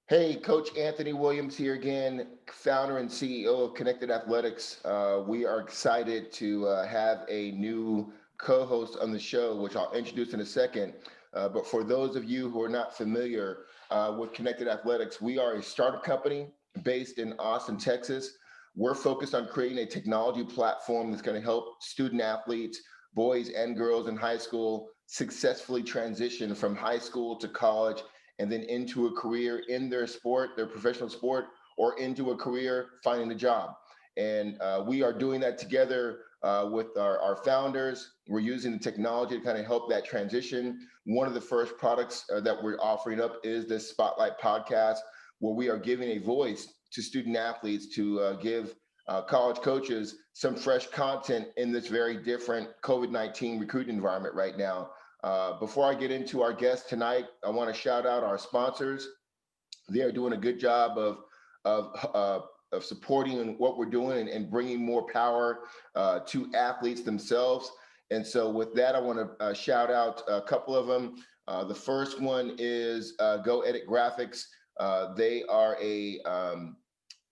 Hey, Coach Anthony Williams here again, founder and CEO of Connected Athletics. We are excited to have a new co host on the show, which I'll introduce in a second. But for those of you who are not familiar with Connected Athletics, we are a startup company based in Austin, Texas. We're focused on creating a technology platform that's going to help student athletes, boys and girls in high school, successfully transition from high school to college and then into a career in their sport, their professional sport, or into a career finding a job. And we are doing that together with our founders. We're using the technology to kind of help that transition. One of the first products that we're offering up is this Spotlight podcast, where we are giving a voice to student athletes to give college coaches some fresh content in this very different COVID-19 recruiting environment right now. Before I get into our guest tonight, I want to shout out our sponsors. They are doing a good job of supporting what we're doing and bringing more power to athletes themselves. And so, with that, I want to shout out a couple of them. The first one is Go Edit Graphics. They are a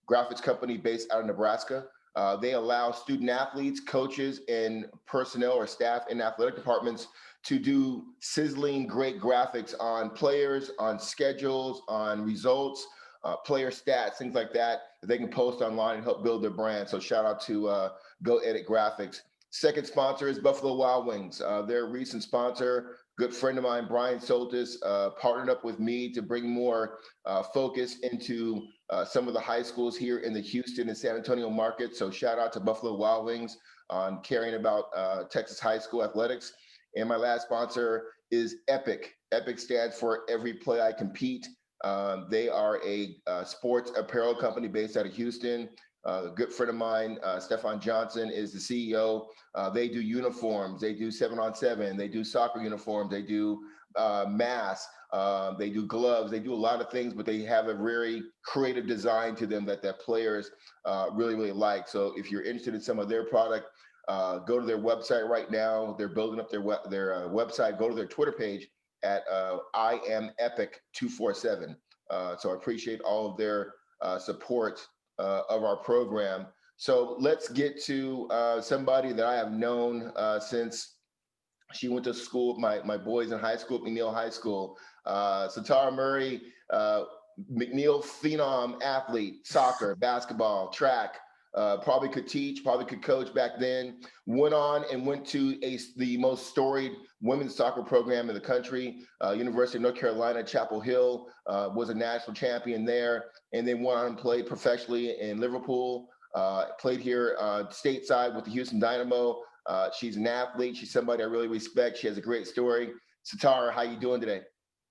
graphics company based out of Nebraska. They allow student athletes, coaches, and personnel or staff in athletic departments to do sizzling great graphics on players, on schedules, on results, player stats, things like that they can post online and help build their brand. So shout out to Go Edit Graphics. Second sponsor is Buffalo Wild Wings. Their recent sponsor, good friend of mine, Brian Soltis, partnered up with me to bring more focus into some of the high schools here in the Houston and San Antonio market. So shout out to Buffalo Wild Wings on caring about Texas high school athletics. And my last sponsor is Epic. Epic stands for Every Play I Compete. They are a sports apparel company based out of Houston. A good friend of mine, Stefan Johnson, is the CEO. They do uniforms. They do 7-on-7. They do soccer uniforms. They do masks. They do gloves. They do a lot of things, but they have a very creative design to them that players really, really like. So if you're interested in some of their product, go to their website right now. They're building up their website. Go to their Twitter page at I am Epic 247. So I appreciate all of their support of our program. So let's get to somebody that I have known since she went to school with my boys in high school at Mcniel High School. Satara Murray, Mcniel phenom athlete, soccer, basketball, track, probably could teach, probably could coach back then. Went on and went to the most storied women's soccer program in the country, University of North Carolina, Chapel Hill, was a national champion there, and then went on and played professionally in Liverpool, played here stateside with the Houston Dynamo. She's an athlete. She's somebody I really respect. She has a great story. Satara, how you doing today?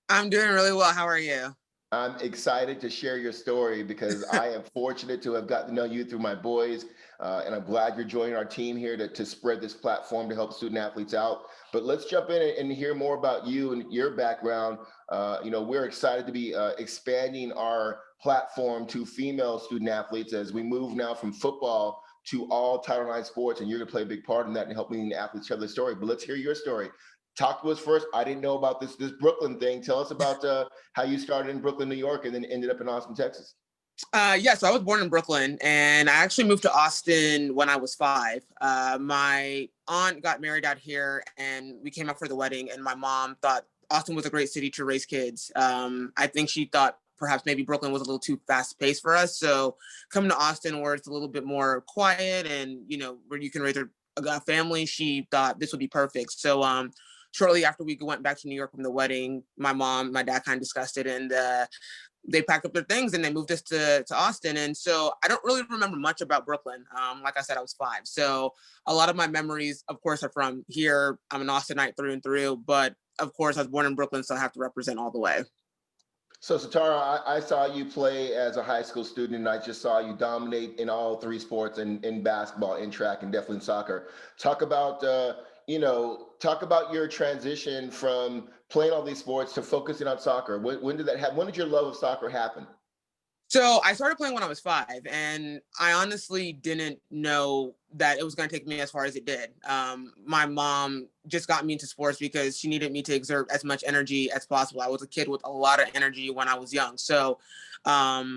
I'm doing really well. How are you? I'm excited to share your story because I am fortunate to have gotten to know you through my boys. And I'm glad you're joining our team here to spread this platform to help student athletes out. But let's jump in and hear more about you and your background. We're excited to be expanding our platform to female student athletes as we move now from football to all Title IX sports. And you're going to play a big part in that and helping the athletes tell their story. But let's hear your story. Talk to us first. I didn't know about this Brooklyn thing. Tell us about how you started in Brooklyn, New York, and then ended up in Austin, Texas. So I was born in Brooklyn, and I actually moved to Austin when I was 5. My aunt got married out here, and we came out for the wedding, and my mom thought Austin was a great city to raise kids. I think she thought perhaps maybe Brooklyn was a little too fast-paced for us, so coming to Austin where it's a little bit more quiet and, where you can raise a family, she thought this would be perfect. So shortly after we went back to New York from the wedding, my mom, my dad kind of discussed it, and they packed up their things and they moved us to Austin. And so I don't really remember much about Brooklyn. Like I said, I was 5. So a lot of my memories, of course, are from here. I'm an Austinite through and through, but of course I was born in Brooklyn, so I have to represent all the way. So Satara, I saw you play as a high school student, and I just saw you dominate in all 3 sports, in basketball, in track, and definitely in soccer. Talk about your transition from playing all these sports to focusing on soccer. When did that happen? When did your love of soccer happen? So I started playing when I was 5, and I honestly didn't know that it was going to take me as far as it did. My mom just got me into sports because she needed me to exert as much energy as possible. I was a kid with a lot of energy when I was young. So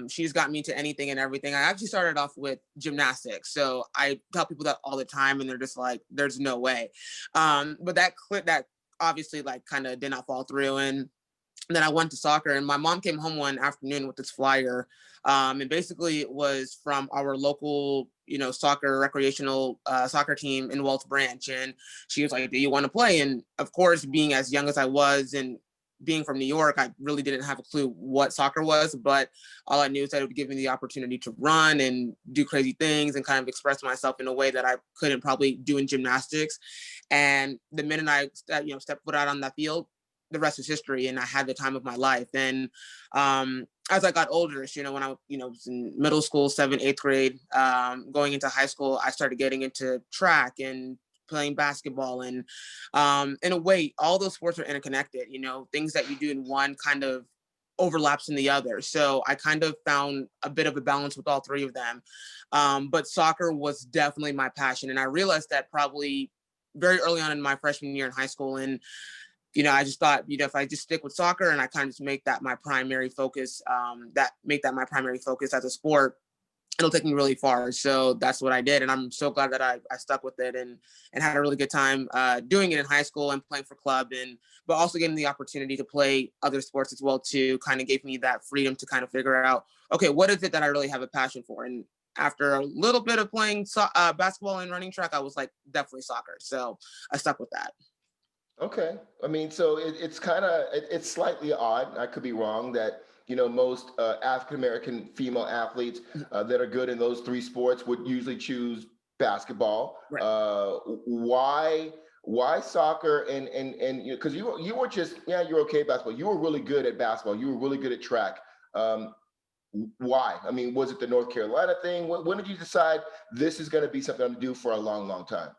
she just got me into anything and everything. I actually started off with gymnastics. So I tell people that all the time, and they're just like, there's no way. But that obviously like kind of did not fall through. And then I went to soccer, and my mom came home one afternoon with this flyer. And basically it was from our local, soccer recreational soccer team in Waltz Branch. And she was like, do you want to play? And of course, being as young as I was and being from New York, I really didn't have a clue what soccer was, but all I knew is that it would give me the opportunity to run and do crazy things and kind of express myself in a way that I couldn't probably do in gymnastics. And the minute I, stepped foot out on that field, the rest is history, and I had the time of my life. And as I got older, when I was in middle school, 7th, 8th grade, going into high school, I started getting into track and playing basketball. And in a way, all those sports are interconnected. Things that you do in one kind of overlaps in the other. So I kind of found a bit of a balance with all three of them. But soccer was definitely my passion, and I realized that probably very early on in my freshman year in high school. And I just thought, if I just stick with soccer and I kind of just make that my primary focus, as a sport, it'll take me really far. So that's what I did. And I'm so glad that I stuck with it and had a really good time doing it in high school and playing for club, but also getting the opportunity to play other sports as well too, kind of gave me that freedom to kind of figure out, okay, what is it that I really have a passion for? And after a little bit of playing basketball and running track, I was like, definitely soccer. So I stuck with that. Okay. I mean, so it's slightly odd. I could be wrong that, most African American female athletes that are good in those three sports would usually choose basketball. Right. Why soccer and because you were just, yeah, you're okay at basketball. You were really good at basketball. You were really good at track. Why? I mean, was it the North Carolina thing? When did you decide this is going to be something I'm going to do for a long, long time?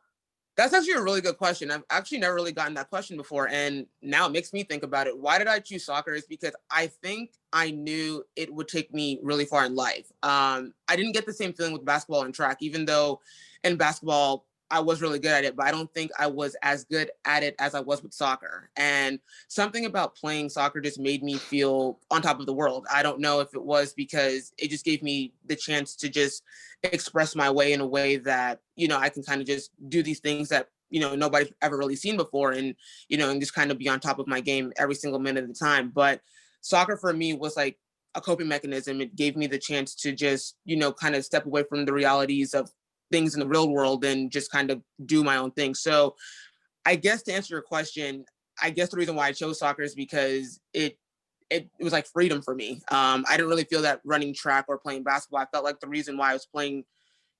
That's actually a really good question. I've actually never really gotten that question before. And now it makes me think about it. Why did I choose soccer? Is because I think I knew it would take me really far in life. I didn't get the same feeling with basketball and track, even though in basketball, I was really good at it, but I don't think I was as good at it as I was with soccer. And something about playing soccer just made me feel on top of the world. I don't know if it was because it just gave me the chance to just express my way in a way that, I can kind of just do these things that, nobody's ever really seen before, and, and just kind of be on top of my game every single minute of the time. But soccer for me was like a coping mechanism. It gave me the chance to just, kind of step away from the realities of things in the real world and just kind of do my own thing. So I guess to answer your question, I guess the reason why I chose soccer is because it was like freedom for me. I didn't really feel that running track or playing basketball. I felt like the reason why I was playing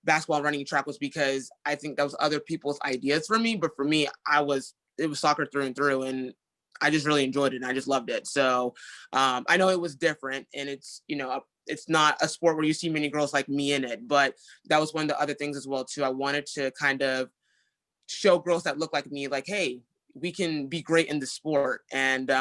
basketball and running track was because I think that was other people's ideas for me. But for me, it was soccer through and through. And I just really enjoyed it and I just loved it. So I know it was different, and it's not a sport where you see many girls like me in it, but that was one of the other things as well too. I wanted to kind of show girls that look like me, like, hey, we can be great in the sport, and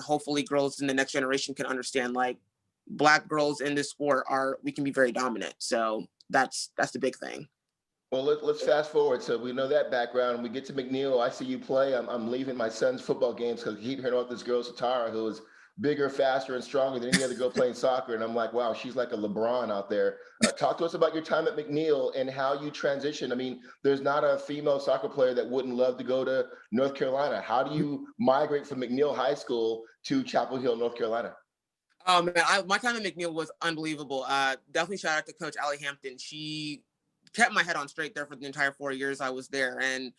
hopefully girls in the next generation can understand, like, Black girls in this sport we can be very dominant. So that's the big thing. Well, let's fast forward. So we know that background. We get to McNeil. I see you play. I'm leaving my son's football games because I keep hearing about this girl, Satara, who is bigger, faster, and stronger than any other girl playing soccer. And I'm like, wow, she's like a LeBron out there. Talk to us about your time at McNeil and how you transitioned. I mean, there's not a female soccer player that wouldn't love to go to North Carolina. How do you migrate from McNeil High School to Chapel Hill, North Carolina? Man, my time at McNeil was unbelievable. Definitely shout out to Coach Allie Hampton. She kept my head on straight there for the entire 4 years I was there. And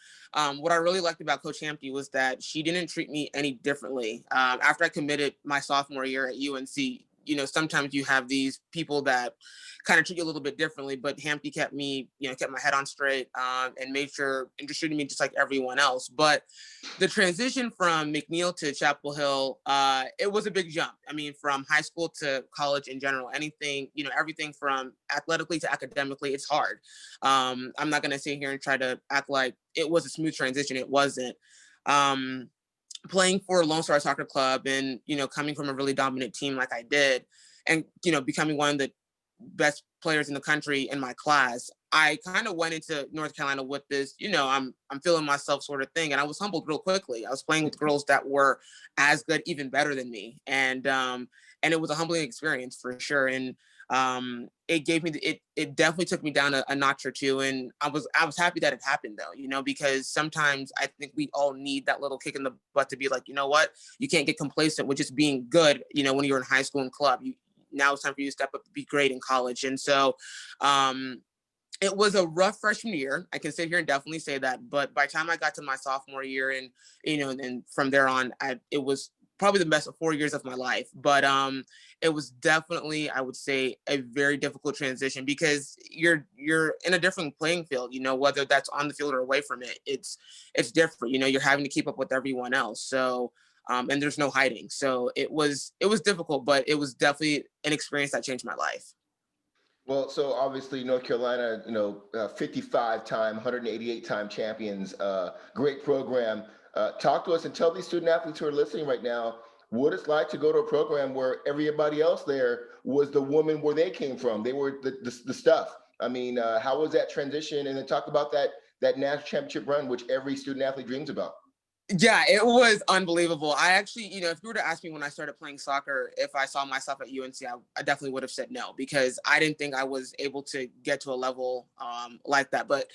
what I really liked about Coach Hampton was that she didn't treat me any differently. After I committed my sophomore year at UNC, sometimes you have these people that kind of treat you a little bit differently, but Hampton kept me, kept my head on straight, and made sure and just treated me just like everyone else. But the transition from McNeil to Chapel Hill, it was a big jump. I mean, from high school to college in general, anything, everything from athletically to academically, it's hard. I'm not going to sit here and try to act like it was a smooth transition. It wasn't. Playing for Lone Star Soccer Club and, coming from a really dominant team like I did, and, becoming one of the best players in the country in my class, I kind of went into North Carolina with this, I'm feeling myself sort of thing. And I was humbled real quickly. I was playing with girls that were as good, even better than me. And it was a humbling experience for sure. And it gave me it definitely took me down a notch or two. And I was happy that it happened though, because sometimes I think we all need that little kick in the butt to be like, you know what, you can't get complacent with just being good, when you're in high school and club. Now it's time for you to step up to be great in college. And so it was a rough freshman year. I can sit here and definitely say that. But by the time I got to my sophomore year and, and from there on, it was probably the best of 4 years of my life. But it was definitely, I would say, a very difficult transition because you're in a different playing field, whether that's on the field or away from it. It's different, you're having to keep up with everyone else. So and there's no hiding. So it was difficult, but it was definitely an experience that changed my life. Well, so obviously North Carolina, 55-time, 188-time champions, great program. Talk to us and tell these student athletes who are listening right now what it's like to go to a program where everybody else there was the woman where they came from. They were the stuff. I mean, how was that transition? And then talk about that national championship run, which every student athlete dreams about. Yeah, it was unbelievable. I actually, if you were to ask me when I started playing soccer, if I saw myself at UNC, I definitely would have said no, because I didn't think I was able to get to a level like that. But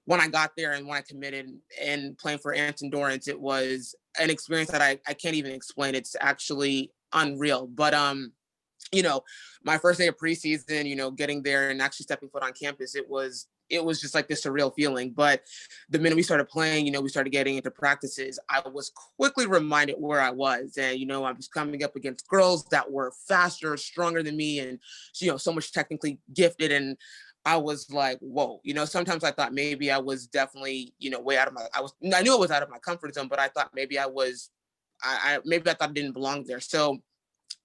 when I got there and when I committed and playing for Anton Dorrance, it was an experience that I can't even explain. It's actually unreal. But my first day of preseason, getting there and actually stepping foot on campus, it was just like this surreal feeling. But the minute we started playing, we started getting into practices, I was quickly reminded where I was. And, I was coming up against girls that were faster, stronger than me, and, so much technically gifted. And I was like, whoa, sometimes I thought maybe I was definitely, way out of I knew I was out of my comfort zone, but I thought maybe I was, maybe I thought I didn't belong there. So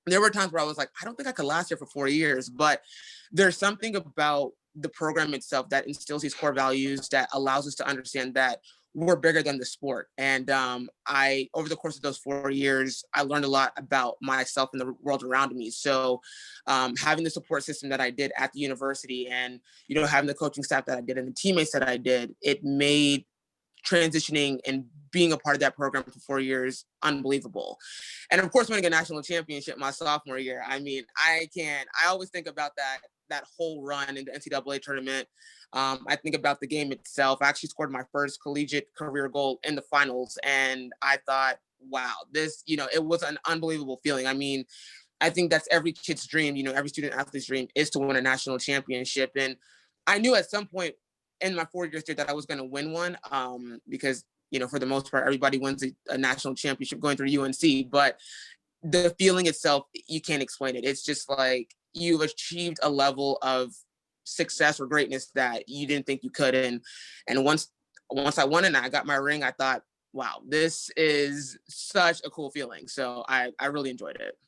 there were times where I was like, I don't think I could last here for 4 years, but there's something about the program itself that instills these core values that allows us to understand that we're bigger than the sport. And over the course of those 4 years, I learned a lot about myself and the world around me. So having the support system that I did at the university and, having the coaching staff that I did and the teammates that I did, it made transitioning and being a part of that program for 4 years unbelievable. And of course, winning a national championship my sophomore year. I mean, I always think about that whole run in the NCAA tournament. I think about the game itself. I actually scored my first collegiate career goal in the finals. And I thought, wow, this, it was an unbelievable feeling. I mean, I think that's every kid's dream, every student athlete's dream is to win a national championship. And I knew at some point in my 4 years there that I was going to win one because, for the most part, everybody wins a national championship going through UNC. But the feeling itself, you can't explain it. It's just like you've achieved a level of success or greatness that you didn't think you could. And once I won and I got my ring, I thought, wow, this is such a cool feeling. So I really enjoyed it.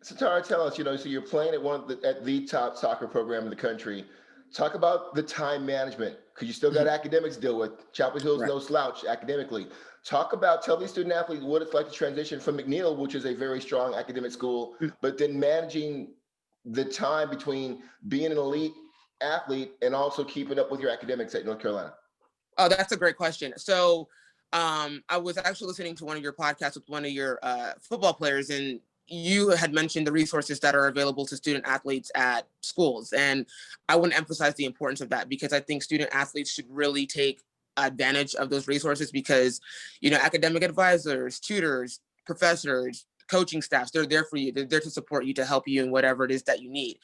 Satara, tell us, so you're playing at the top soccer program in the country. Talk about the time management, because you still got academics to deal with. Chapel Hill's no slouch academically. Tell these student athletes what it's like to transition from Mcniel, which is a very strong academic school, but then managing the time between being an elite athlete and also keeping up with your academics at North Carolina. Oh, that's a great question. So I was actually listening to one of your podcasts with one of your football players, and you had mentioned the resources that are available to student athletes at schools. And I want to emphasize the importance of that, because I think student athletes should really take advantage of those resources, because, academic advisors, tutors, professors, coaching staffs, they're there for you. They're there to support you, to help you in whatever it is that you need.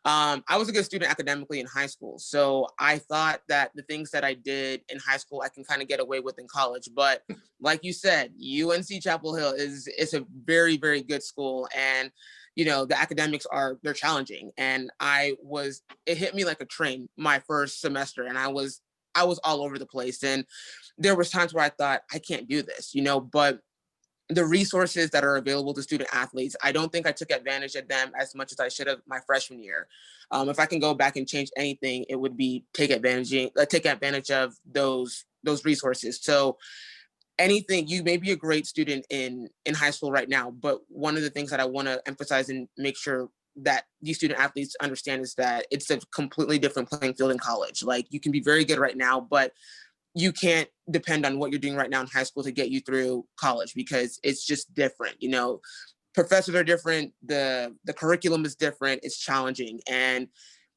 I was a good student academically in high school. So I thought that the things that I did in high school, I can kind of get away with in college. But like you said, UNC Chapel Hill is a very, very good school. And, the academics they're challenging. And it hit me like a train my first semester. And I was all over the place. And there was times where I thought, I can't do this, but the resources that are available to student athletes, I don't think I took advantage of them as much as I should have my freshman year. If I can go back and change anything, it would be take advantage of those resources. So anything, you may be a great student in high school right now, but one of the things that I want to emphasize and make sure that these student athletes understand is that it's a completely different playing field in college. Like, you can be very good right now, but you can't depend on what you're doing right now in high school to get you through college, because it's just different. Professors are different. The curriculum is different. It's challenging. And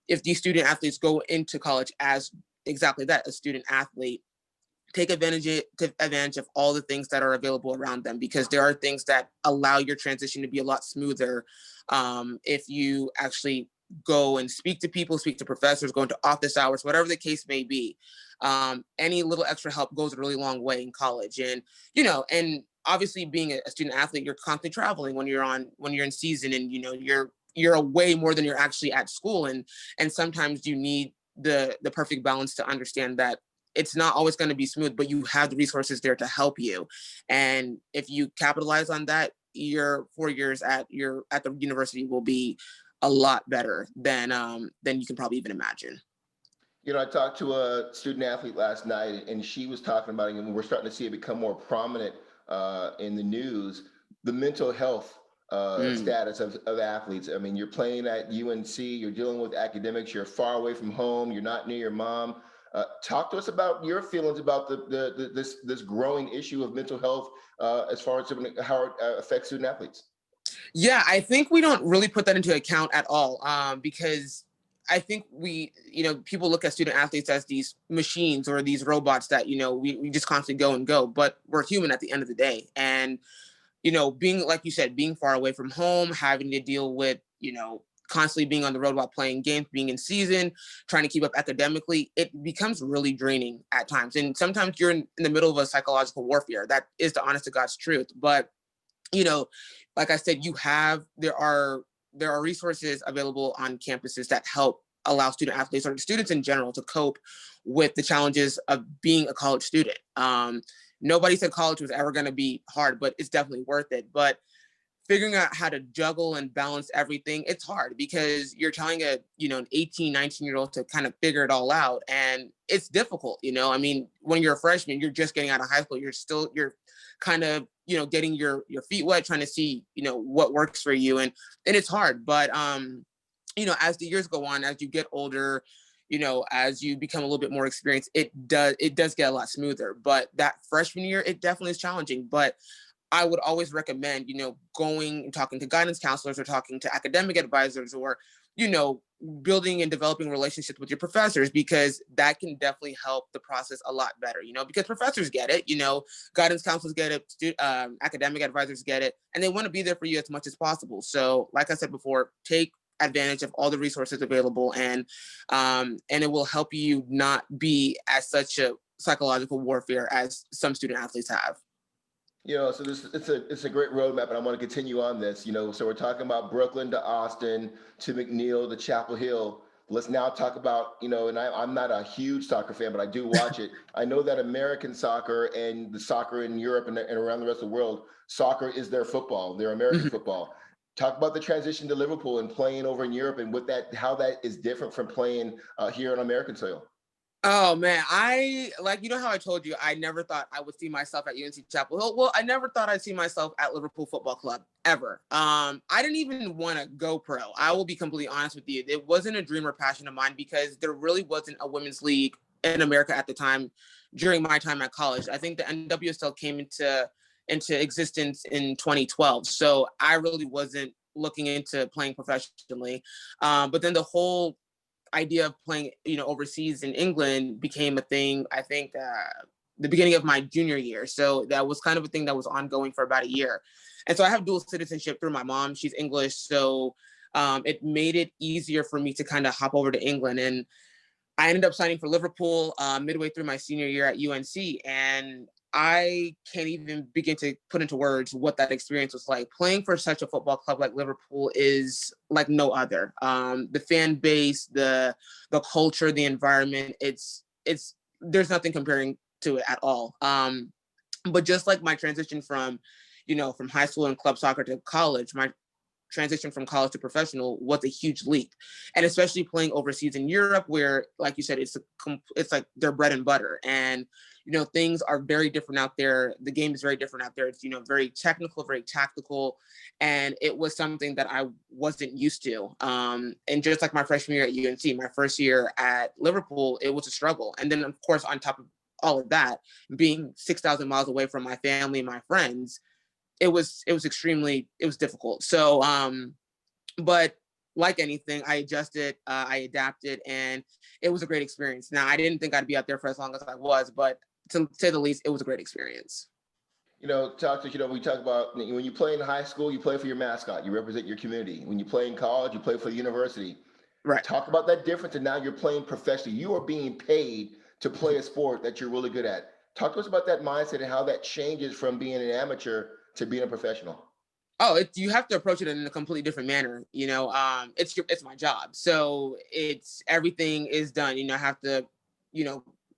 if these student athletes go into college as exactly that, a student athlete, take advantage of all the things that are available around them, because there are things that allow your transition to be a lot smoother if you actually go and speak to people, speak to professors, go into office hours, whatever the case may be. Any little extra help goes a really long way in college. And obviously, being a student athlete, you're constantly traveling when you're in season, and you're away more than you're actually at school, and sometimes you need the perfect balance to understand that it's not always going to be smooth, but you have the resources there to help you. And if you capitalize on that, your 4 years at the university will be a lot better than you can probably even imagine. I talked to a student athlete last night, and she was talking about it, and we're starting to see it become more prominent in the news, the mental health status of athletes. I mean, you're playing at UNC, you're dealing with academics, you're far away from home, you're not near your mom. Talk to us about your feelings about this growing issue of mental health as far as how it affects student athletes. Yeah, I think we don't really put that into account at all, because I think people look at student athletes as these machines or these robots that, we just constantly go and go, but we're human at the end of the day. And, being, like you said, being far away from home, having to deal with, constantly being on the road while playing games, being in season, trying to keep up academically, it becomes really draining at times. And sometimes you're in the middle of a psychological warfare. That is the honest to God's truth. But, like I said, there are resources available on campuses that help allow student athletes or students in general to cope with the challenges of being a college student. Nobody said college was ever going to be hard, but it's definitely worth it. But figuring out how to juggle and balance everything, it's hard, because you're telling an 18, 19-year-old to kind of figure it all out. And it's difficult. I mean, when you're a freshman, you're just getting out of high school. You're kind of, getting your feet wet, trying to see, what works for you. And it's hard. But, as the years go on, as you get older, as you become a little bit more experienced, it does get a lot smoother. But that freshman year, it definitely is challenging. But I would always recommend, going and talking to guidance counselors, or talking to academic advisors, or, building and developing relationships with your professors, because that can definitely help the process a lot better, because professors get it, guidance counselors get it, academic advisors get it, and they want to be there for you as much as possible. So, like I said before, take advantage of all the resources available, and it will help you not be as such a psychological warfare as some student athletes have. So it's a great roadmap, and I want to continue on this. So we're talking about Brooklyn to Austin to McNeil to Chapel Hill. Let's now talk about, and I'm not a huge soccer fan, but I do watch it. I know that American soccer and the soccer in Europe and around the rest of the world, soccer is their football, their American football. Talk about the transition to Liverpool and playing over in Europe, and how that is different from playing here on American soil. Oh man, how I told you, I never thought I would see myself at UNC Chapel Hill. Well, I never thought I'd see myself at Liverpool Football Club ever. I didn't even want to go pro. I will be completely honest with you. It wasn't a dream or passion of mine, because there really wasn't a women's league in America at the time during my time at college. I think the NWSL came into existence in 2012. So I really wasn't looking into playing professionally. But then the whole idea of playing, overseas in England became a thing, I think, the beginning of my junior year. So that was kind of a thing that was ongoing for about a year. And so I have dual citizenship through my mom. She's English. So it made it easier for me to kind of hop over to England. And I ended up signing for Liverpool midway through my senior year at UNC. And I can't even begin to put into words what that experience was like. Playing for such a football club like Liverpool is like no other. The fan base, the culture, the environment, it's there's nothing comparing to it at all. But just like my transition from high school and club soccer to college, my transition from college to professional was a huge leap. And especially playing overseas in Europe, where, like you said, it's like their bread and butter. And, things are very different out there. The game is very different out there. It's, very technical, very tactical. And it was something that I wasn't used to. And just like my freshman year at UNC, my first year at Liverpool, it was a struggle. And then, of course, on top of all of that, being 6,000 miles away from my family and my friends, it was difficult. So, but like anything, I adjusted, I adapted, and it was a great experience. Now, I didn't think I'd be out there for as long as I was, but to say the least, it was a great experience. Toxic, we talk about when you play in high school, you play for your mascot, you represent your community. When you play in college, you play for the university. Right. Talk about that difference, and now you're playing professionally. You are being paid to play a sport that you're really good at. Talk to us about that mindset and how that changes from being an amateur to being a professional. Oh, you have to approach it in a completely different manner. It's my job, so everything is done. I have to,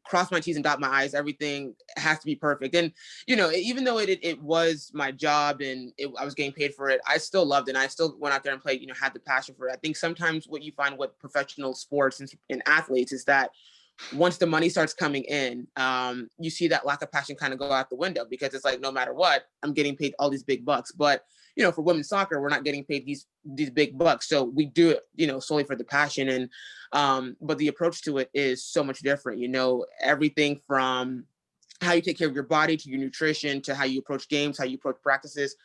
cross my T's and dot my I's. Everything has to be perfect. And, even though it was my job and I was getting paid for it, I still loved it. And I still went out there and played, had the passion for it. I think sometimes what you find with professional sports and athletes is that once the money starts coming in, you see that lack of passion kind of go out the window, because it's like, no matter what, I'm getting paid all these big bucks. But, for women's soccer, we're not getting paid these big bucks. So we do it, solely for the passion. And, but the approach to it is so much different, everything from how you take care of your body to your nutrition, to how you approach games, how you approach practices,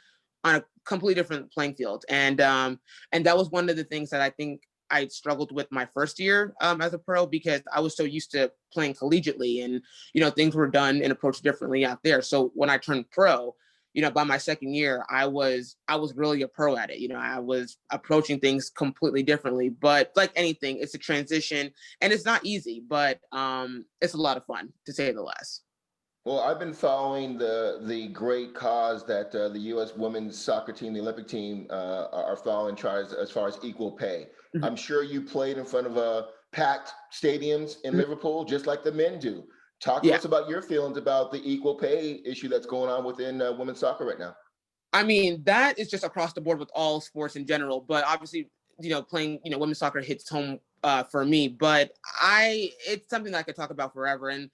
on a completely different playing field. And that was one of the things that I think I struggled with my first year as a pro, because I was so used to playing collegiately, and, things were done and approached differently out there. So when I turned pro, by my second year, I was really a pro at it. I was approaching things completely differently. But like anything, it's a transition, and it's not easy, but it's a lot of fun, to say the least. Well, I've been following the great cause that the U.S. women's soccer team, the Olympic team, are following, as far as equal pay. Mm-hmm. I'm sure you played in front of packed stadiums in Liverpool, just like the men do. Talk to us about your feelings about the equal pay issue that's going on within women's soccer right now. I mean, that is just across the board with all sports in general, but obviously, playing, women's soccer hits home for me. But it's something that I could talk about forever. And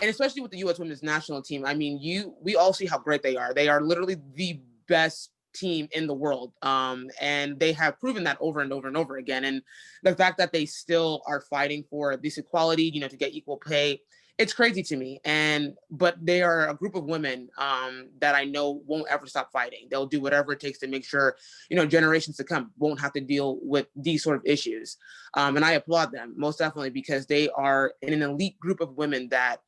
especially with the U.S. women's national team, I mean, we all see how great they are. They are literally the best team in the world. And they have proven that over and over and over again. And the fact that they still are fighting for this equality, to get equal pay, it's crazy to me. But they are a group of women that I know won't ever stop fighting. They'll do whatever it takes to make sure, generations to come won't have to deal with these sort of issues. And I applaud them most definitely, because they are an elite group of women that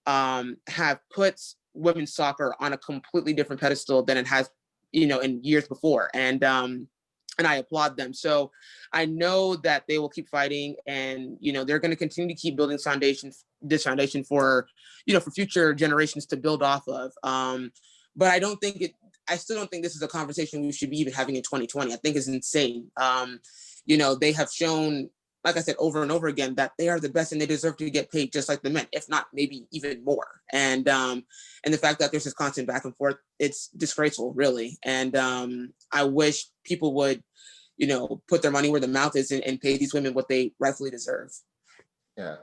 have put women's soccer on a completely different pedestal than it has, in years before. And I applaud them. So I know that they will keep fighting, and, they're going to continue to keep building this foundation for, for future generations to build off of. But I still don't think this is a conversation we should be even having in 2020. I think it's insane. They have shown, like I said, over and over again, that they are the best and they deserve to get paid just like the men, if not maybe even more. And the fact that there's this constant back and forth, it's disgraceful, really. And I wish people would, put their money where the mouth is and pay these women what they rightfully deserve. Yeah.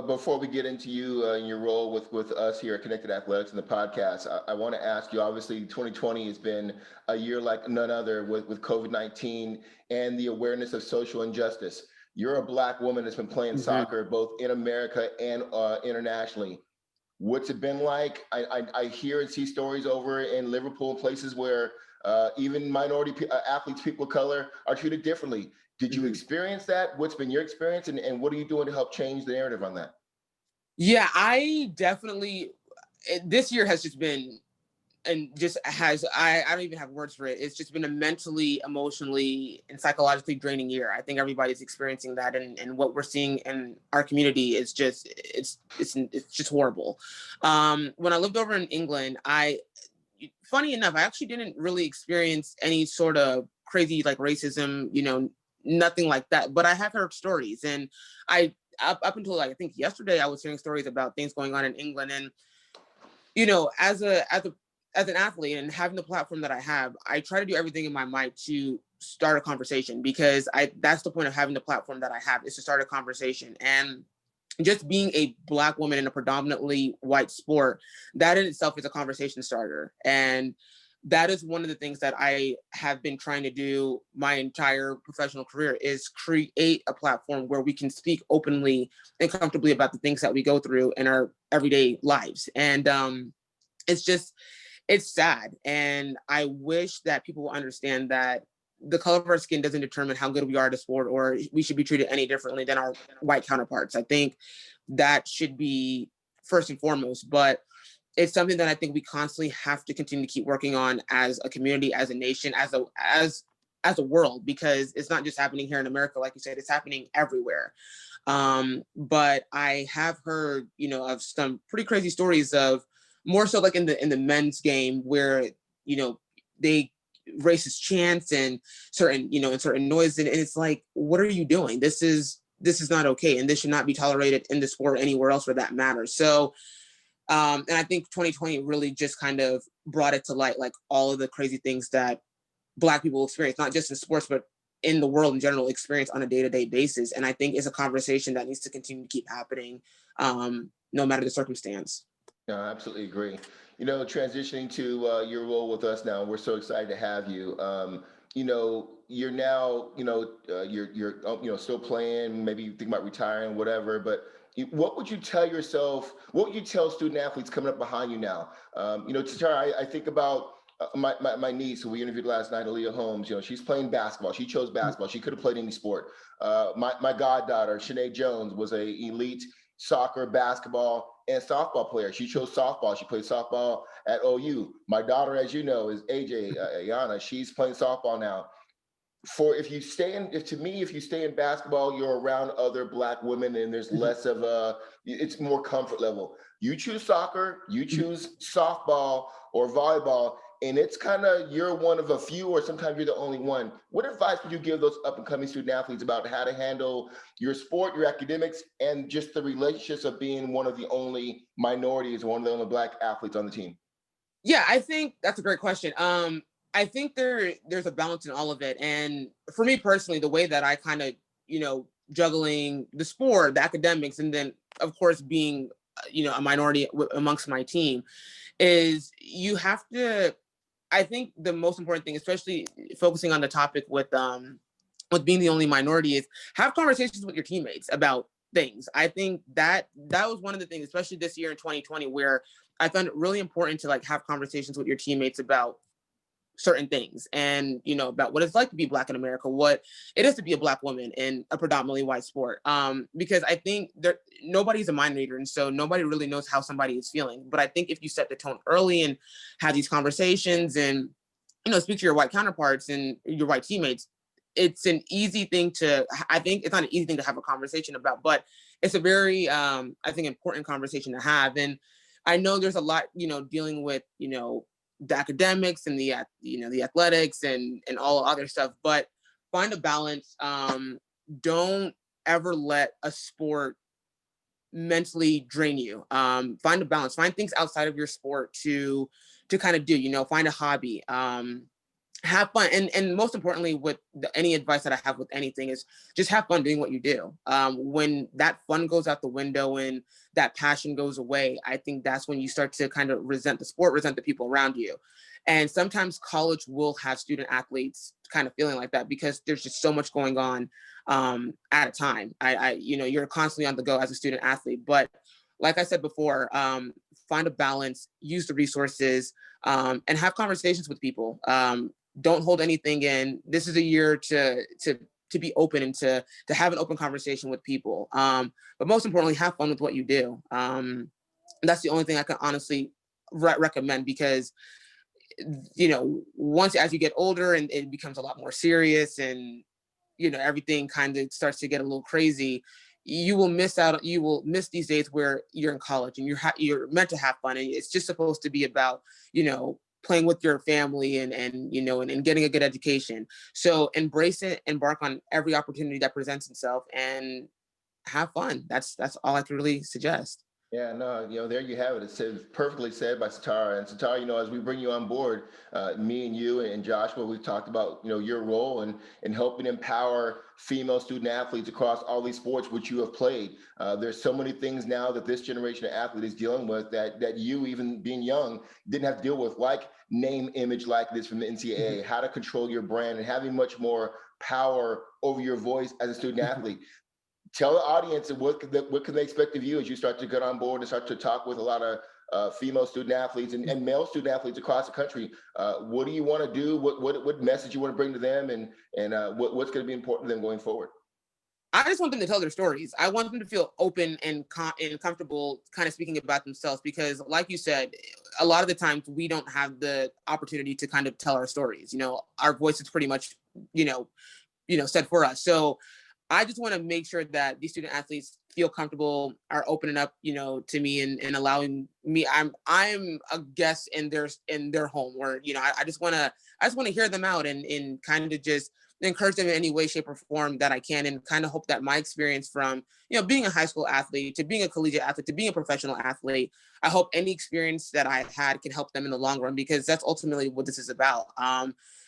Before we get into you and your role with us here at Connected Athletics and the podcast, I want to ask you, obviously 2020 has been a year like none other with COVID-19 and the awareness of social injustice. You're a Black woman that's been playing soccer both in America and internationally. What's it been like? I hear and see stories over in Liverpool, places where even minority athletes, people of color, are treated differently. Did you experience that? What's been your experience, and what are you doing to help change the narrative on that? Yeah, I definitely, this year has just been, and just has, I don't even have words for it. It's just been a mentally, emotionally, and psychologically draining year. I think everybody's experiencing that, and what we're seeing in our community is just, it's just horrible. When I lived over in England, funny enough, I actually didn't really experience any sort of crazy like racism, nothing like that. But I have heard stories, and up until like I think yesterday, I was hearing stories about things going on in England. And as a as an athlete and having the platform that I have, I try to do everything in my might to start a conversation, because that's the point of having the platform that I have, is to start a conversation. And just being a Black woman in a predominantly white sport, that in itself is a conversation starter. And that is one of the things that I have been trying to do my entire professional career, is create a platform where we can speak openly and comfortably about the things that we go through in our everyday lives. And it's just, it's sad. And I wish that people will understand that the color of our skin doesn't determine how good we are at a sport, or we should be treated any differently than our white counterparts. I think that should be first and foremost, but it's something that I think we constantly have to continue to keep working on as a community, as a nation, as a world, because it's not just happening here in America, like you said, it's happening everywhere. But I have heard, of some pretty crazy stories of, more so like in the men's game, where they racist chants and certain and certain noise, and it's like, what are you doing? This is not okay, and this should not be tolerated in the sport or anywhere else for that matter. So and I think 2020 really just kind of brought it to light, like all of the crazy things that Black people experience, not just in sports, but in the world in general, experience on a day-to-day basis. And I think it's a conversation that needs to continue to keep happening, no matter the circumstance. No, I absolutely agree. Transitioning to your role with us now, we're so excited to have you. You're now, you're still playing. Maybe you think about retiring, whatever. But what would you tell yourself? What would you tell student athletes coming up behind you now? Satara, I think about my niece who we interviewed last night, Aaliyah Holmes. She's playing basketball. She chose basketball. She could have played any sport. My goddaughter, Shanae Jones, was a elite soccer, basketball, and softball player. She chose softball. She played softball at OU. My daughter, as you know, is AJ Ayana. She's playing softball now. If you stay in basketball, you're around other Black women, and there's less of it's more comfort level. You choose soccer, you choose softball or volleyball, and it's kind of, you're one of a few, or sometimes you're the only one. What advice would you give those up and coming student athletes about how to handle your sport, your academics, and just the relationships of being one of the only minorities, one of the only Black athletes on the team? Yeah, I think that's a great question. I think there's a balance in all of it. And for me personally, the way that I kind of, juggling the sport, the academics, and then of course being, a minority amongst my team, is you have to, I think the most important thing, especially focusing on the topic with being the only minority, is have conversations with your teammates about things. I think that was one of the things, especially this year in 2020, where I found it really important to like have conversations with your teammates about certain things, and about what it's like to be Black in America, what it is to be a Black woman in a predominantly white sport, because I think nobody's a mind reader, and so nobody really knows how somebody is feeling. But I think if you set the tone early and have these conversations, and speak to your white counterparts and your white teammates, it's an easy thing to, I think it's not an easy thing to have a conversation about, but it's a very I think important conversation to have. And I know there's a lot dealing with the academics and the the athletics and all other stuff, but find a balance. Don't ever let a sport mentally drain you. Find a balance, find things outside of your sport to kind of do, find a hobby. Have fun, and most importantly, with any advice that I have with anything, is just have fun doing what you do. When that fun goes out the window and that passion goes away, I think that's when you start to kind of resent the sport, resent the people around you. And sometimes college will have student athletes kind of feeling like that, because there's just so much going on at a time. You're constantly on the go as a student athlete, but like I said before, find a balance, use the resources, and have conversations with people. Don't hold anything in. This is a year to be open and to have an open conversation with people. But most importantly, have fun with what you do. That's the only thing I can honestly recommend, because once as you get older and it becomes a lot more serious, and everything kind of starts to get a little crazy, you will miss these days where you're in college and you're meant to have fun, and it's just supposed to be about playing with your family and getting a good education. So embrace it, embark on every opportunity that presents itself, and have fun. That's all I can really suggest. Yeah, no, there you have it. It said perfectly said by Satara. And Satara, as we bring you on board, me and you and Joshua, we've talked about, your role in helping empower female student athletes across all these sports which you have played. There's so many things now that this generation of athlete is dealing with that you, even being young, didn't have to deal with, like name, image likeness from the NCAA, how to control your brand, and having much more power over your voice as a student athlete. Tell the audience what can they expect of you as you start to get on board and start to talk with a lot of female student athletes and male student athletes across the country. What do you want to do? What message you want to bring to them, and what's going to be important to them going forward? I just want them to tell their stories. I want them to feel open and comfortable kind of speaking about themselves, because like you said, a lot of the times we don't have the opportunity to kind of tell our stories. Our voice is pretty much, you know, said for us. So I just want to make sure that these student athletes feel comfortable, are opening up, to me, and allowing me. I'm a guest in their home, where I just want to hear them out, and kind of just encourage them in any way, shape, or form that I can, and kind of hope that my experience from being a high school athlete to being a collegiate athlete to being a professional athlete, I hope any experience that I've had can help them in the long run, because that's ultimately what this is about.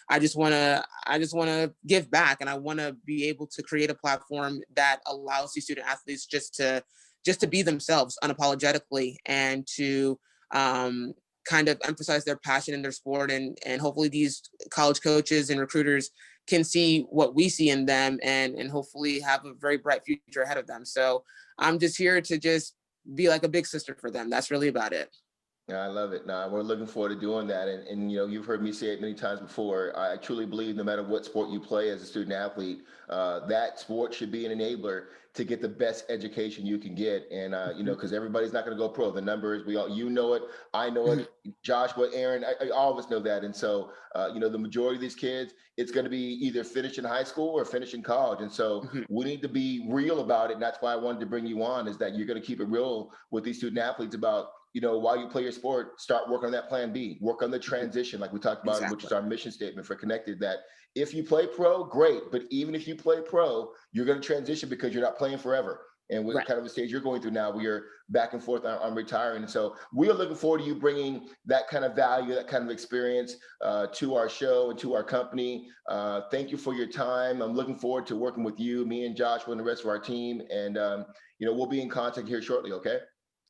I just want to give back, and I want to be able to create a platform that allows these student athletes just to be themselves unapologetically, and to kind of emphasize their passion in their sport, and hopefully these college coaches and recruiters can see what we see in them, and hopefully have a very bright future ahead of them. So I'm just here to just be like a big sister for them. That's really about it. Yeah, I love it. Now we're looking forward to doing that. And you've heard me say it many times before. I truly believe no matter what sport you play as a student athlete, that sport should be an enabler to get the best education you can get. And because everybody's not going to go pro. The numbers, we all, know it, I know it, Joshua, Aaron, all of us know that. And so, the majority of these kids, it's going to be either finishing high school or finishing college. And so we need to be real about it. And that's why I wanted to bring you on, is that you're going to keep it real with these student athletes about, while you play your sport, start working on that plan B, work on the transition, like we talked about, which Exactly. is our mission statement for Connected, that if you play pro, great. But even if you play pro, you're going to transition because you're not playing forever. And we're Right. kind of the stage you're going through now. We are back and forth on retiring. And so we are looking forward to you bringing that kind of value, that kind of experience to our show and to our company. Thank you for your time. I'm looking forward to working with you, me and Joshua and the rest of our team. And, we'll be in contact here shortly. Okay.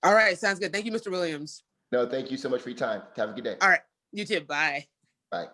All right. Sounds good. Thank you, Mr. Williams. No, thank you so much for your time. Have a good day. All right. You too. Bye. Bye.